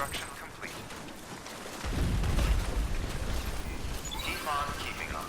Construction complete. Keep on keeping up.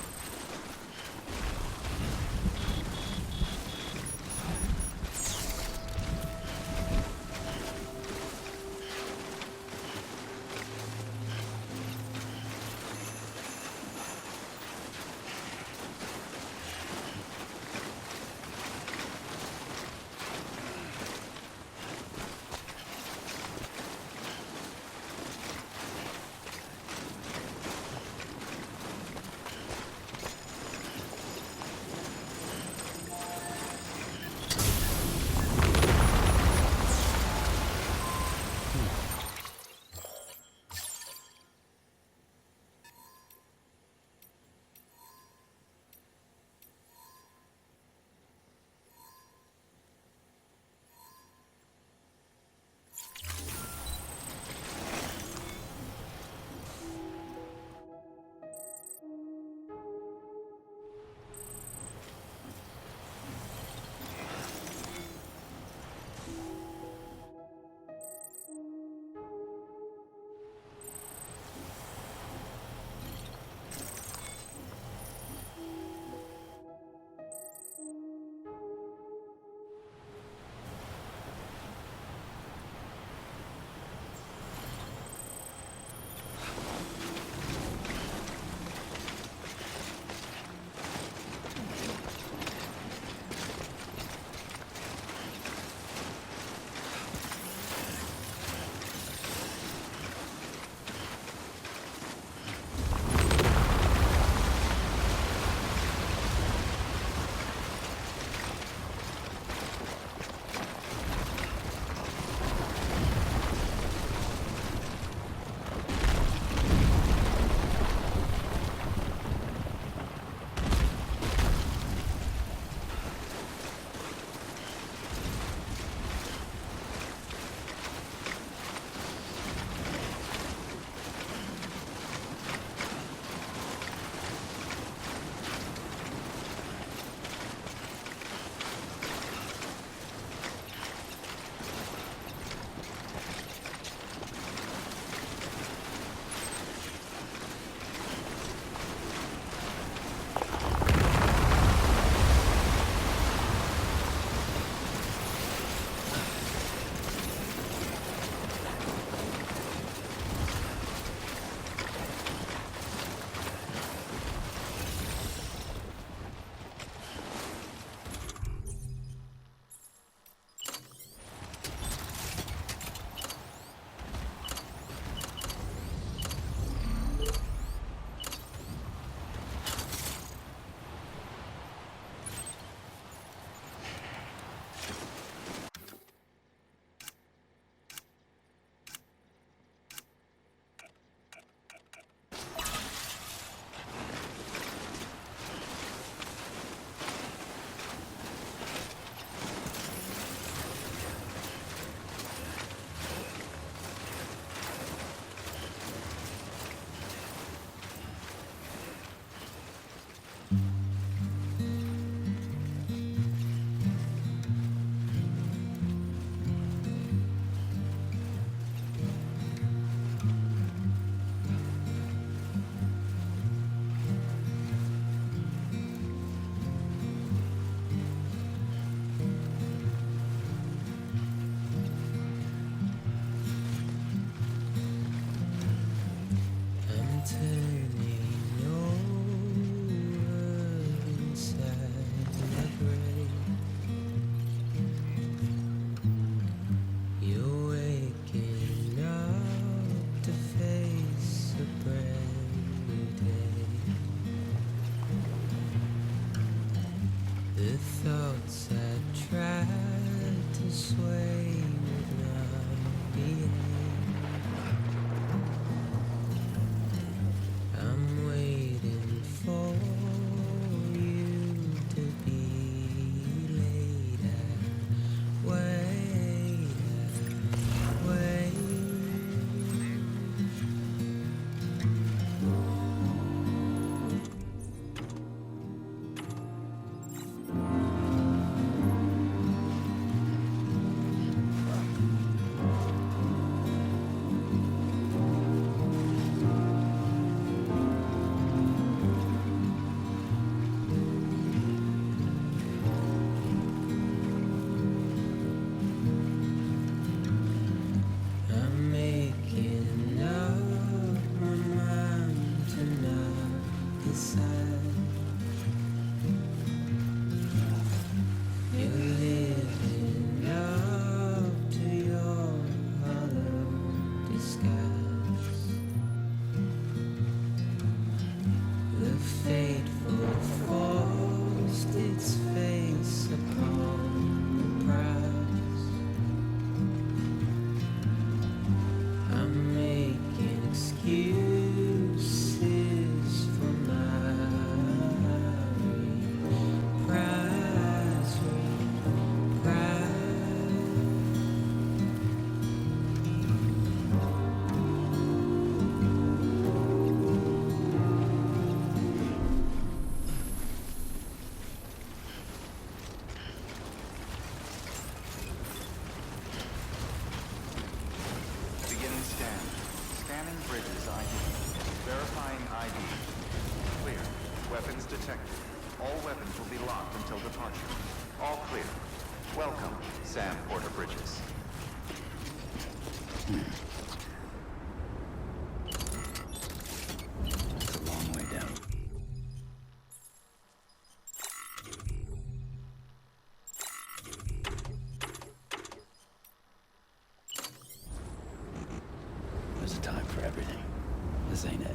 Scanning bridges ID. Verifying ID. Clear. Weapons detected. All weapons will be locked until departure. All clear. Welcome, Sam Porter Bridges. It's a long way down. There's a time for everything. This ain't it.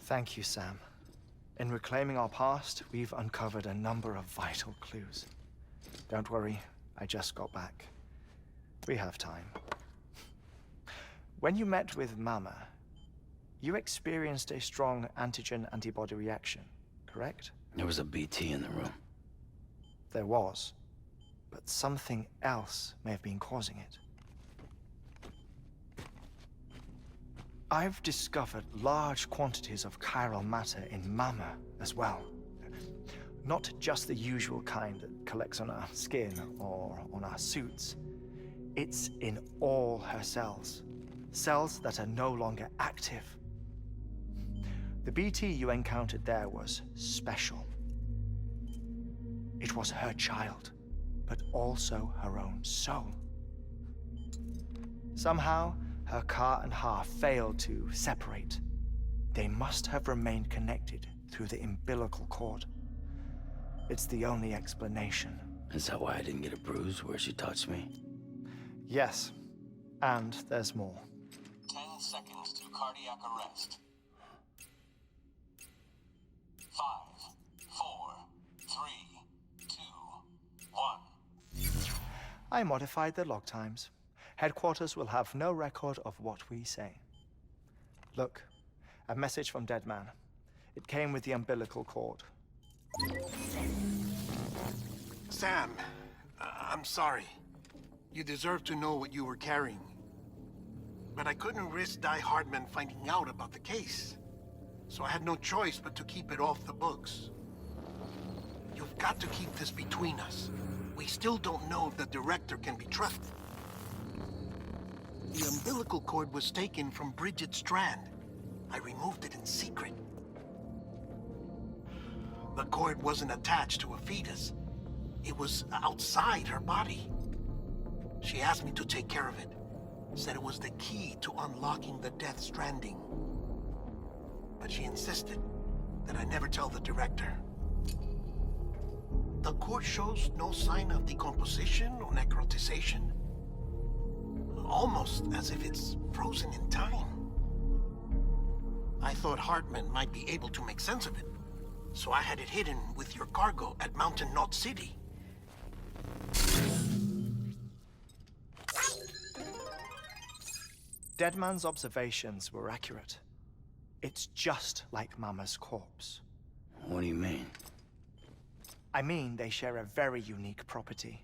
Thank you, Sam. In reclaiming our past, we've uncovered a number of vital clues. Don't worry, I just got back. We have time. When you met with Mama, you experienced a strong antigen-antibody reaction, correct? There was a BT in the room. There was, but something else may have been causing it. I've discovered large quantities of chiral matter in Mama as well. Not just the usual kind that collects on our skin or on our suits. It's in all her cells. Cells that are no longer active. The BT you encountered there was special. It was her child, but also her own soul. Somehow, her car and half failed to separate. They must have remained connected through the umbilical cord. It's the only explanation. Is that why I didn't get a bruise where she touched me? Yes, and there's more. 10 seconds to cardiac arrest. 5, 4, 3, 2, 1. I modified the log times. Headquarters will have no record of what we say. Look, a message from Dead Man. It came with the umbilical cord. Sam, I'm sorry. You deserve to know what you were carrying. But I couldn't risk Di Hardman finding out about the case. So I had no choice but to keep it off the books. You've got to keep this between us. We still don't know if the director can be trusted. The umbilical cord was taken from Bridget Strand. I removed it in secret. The cord wasn't attached to a fetus. It was outside her body. She asked me to take care of it. Said it was the key to unlocking the Death Stranding. But she insisted that I never tell the director. The cord shows no sign of decomposition or necrotization. Almost as if it's frozen in time. I thought Hartman might be able to make sense of it, so I had it hidden with your cargo at Mountain Knot City. Deadman's observations were accurate. It's just like Mama's corpse. What do you mean? I mean, they share a very unique property.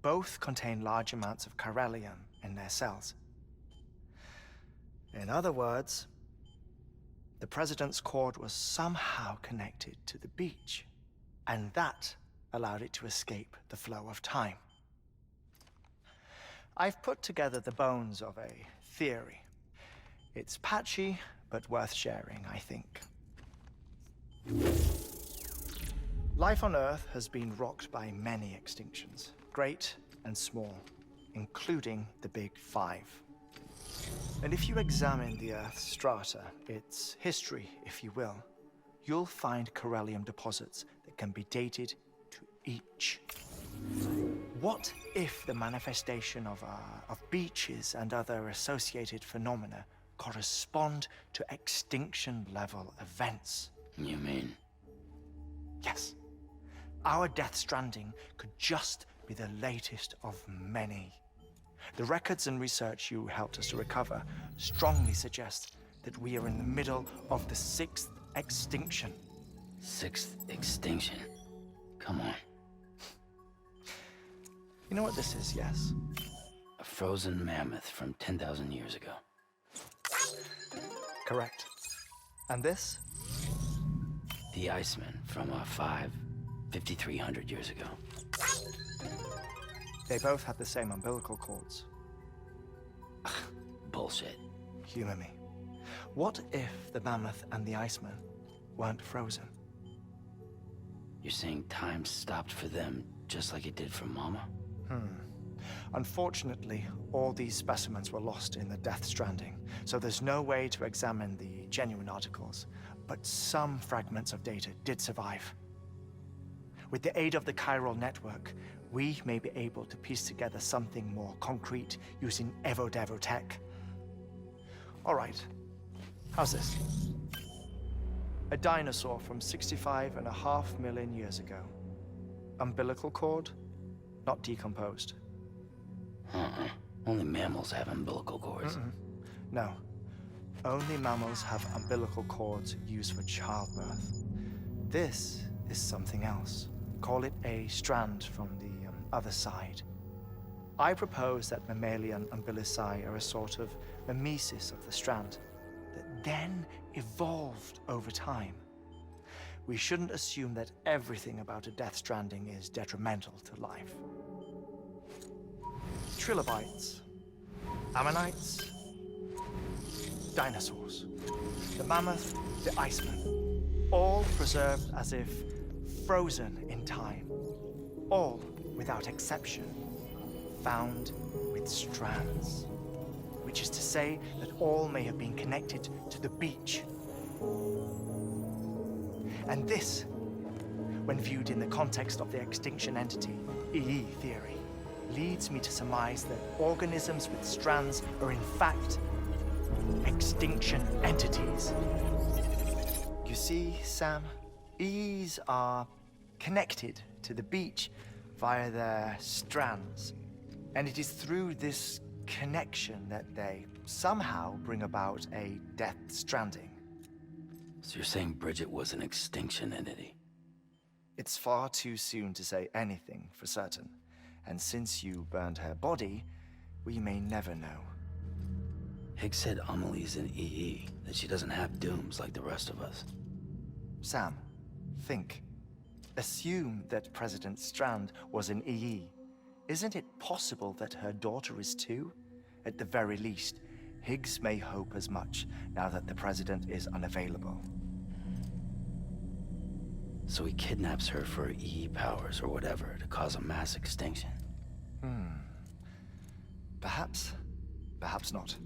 Both contain large amounts of chiralium in their cells. In other words, the President's cord was somehow connected to the beach, and that allowed it to escape the flow of time. I've put together the bones of a theory. It's patchy, but worth sharing, I think. Life on Earth has been rocked by many extinctions, great and small, including the Big Five. And if you examine the Earth's strata, its history, if you will, you'll find corallium deposits that can be dated to each. What if the manifestation of beaches and other associated phenomena correspond to extinction-level events? You mean? Yes. Our Death Stranding could just be the latest of many. The records and research you helped us to recover strongly suggest that we are in the middle of the 6th extinction. 6th extinction? Come on. You know what this is, yes? A frozen mammoth from 10,000 years ago. Correct. And this? The Iceman from 5,300 years ago. They both had the same umbilical cords. Bullshit. Humor me. What if the mammoth and the Iceman weren't frozen? You're saying time stopped for them just like it did for Mama? Unfortunately, all these specimens were lost in the Death Stranding, so there's no way to examine the genuine articles, but some fragments of data did survive. With the aid of the chiral network, we may be able to piece together something more concrete using Evo-Devo tech. All right, how's this? A dinosaur from 65.5 million years ago. Umbilical cord, not decomposed. Only mammals have umbilical cords. No, only mammals have umbilical cords used for childbirth. This is something else. Call it a strand from the other side. I propose that mammalian umbilici are a sort of mimesis of the strand that then evolved over time. We shouldn't assume that everything about a Death Stranding is detrimental to life. Trilobites, ammonites, dinosaurs, the mammoth, the Iceman, all preserved as if frozen in time, all without exception found with strands, which is to say that all may have been connected to the beach. And this, when viewed in the context of the extinction entity, EE theory, leads me to surmise that organisms with strands are in fact extinction entities. You see, Sam, EEs are connected to the beach via their strands. And it is through this connection that they somehow bring about a Death Stranding. So you're saying Bridget was an extinction entity? It's far too soon to say anything for certain. And since you burned her body, we may never know. Higgs said Amelie's an EE, that she doesn't have dooms like the rest of us. Sam, think. Assume that President Strand was an EE. Isn't it possible that her daughter is too? At the very least, Higgs may hope as much now that the President is unavailable. So he kidnaps her for EE powers or whatever to cause a mass extinction. Perhaps. Perhaps not.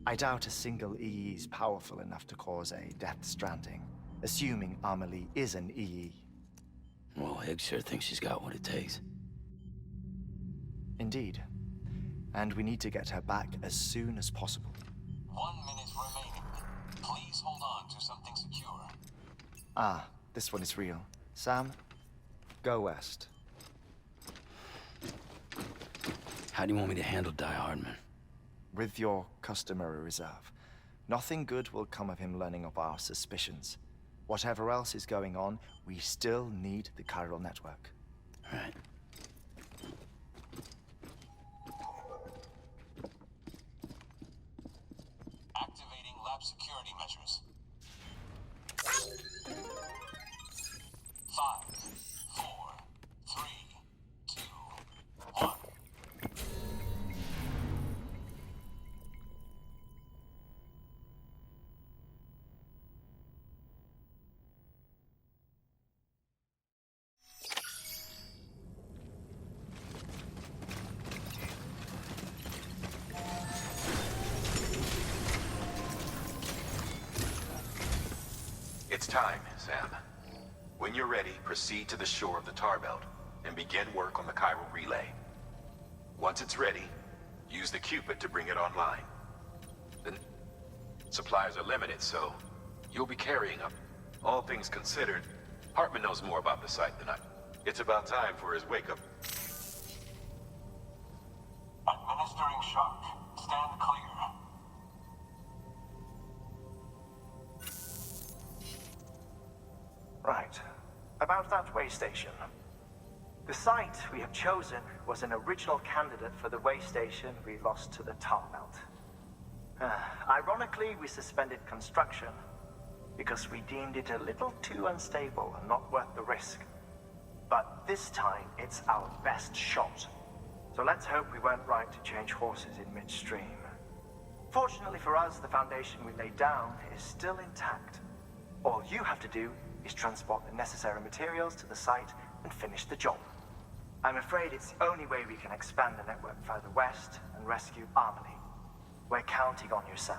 I doubt a single EE is powerful enough to cause a Death Stranding, assuming Amelie is an EE. Well, Higgs sure thinks she's got what it takes. Indeed. And we need to get her back as soon as possible. 1 minute remaining. Please hold on to something secure. Ah, this one is real. Sam, go west. How do you want me to handle Die Hardman? With your customary reserve. Nothing good will come of him learning of our suspicions. Whatever else is going on, we still need the chiral network. Right. Activating lab security measures. 5, 4, 3, 2, 1. It's time, Sam. When you're ready, proceed to the shore of the Tar Belt and begin work on the chiral relay. Once it's ready, use the Cupid to bring it online. The supplies are limited, so you'll be carrying them. All things considered, Hartman knows more about the site than I. It's about time for his wake-up. Administering shock. Stand clear. Right. About that way station. The site we have chosen was an original candidate for the way station we lost to the Tar Belt. Ironically, we suspended construction because we deemed it a little too unstable and not worth the risk. But this time, it's our best shot. So let's hope we weren't right to change horses in midstream. Fortunately for us, the foundation we laid down is still intact. All you have to do is transport the necessary materials to the site and finish the job. I'm afraid it's the only way we can expand the network further west and rescue Amelie. We're counting on you, Sam.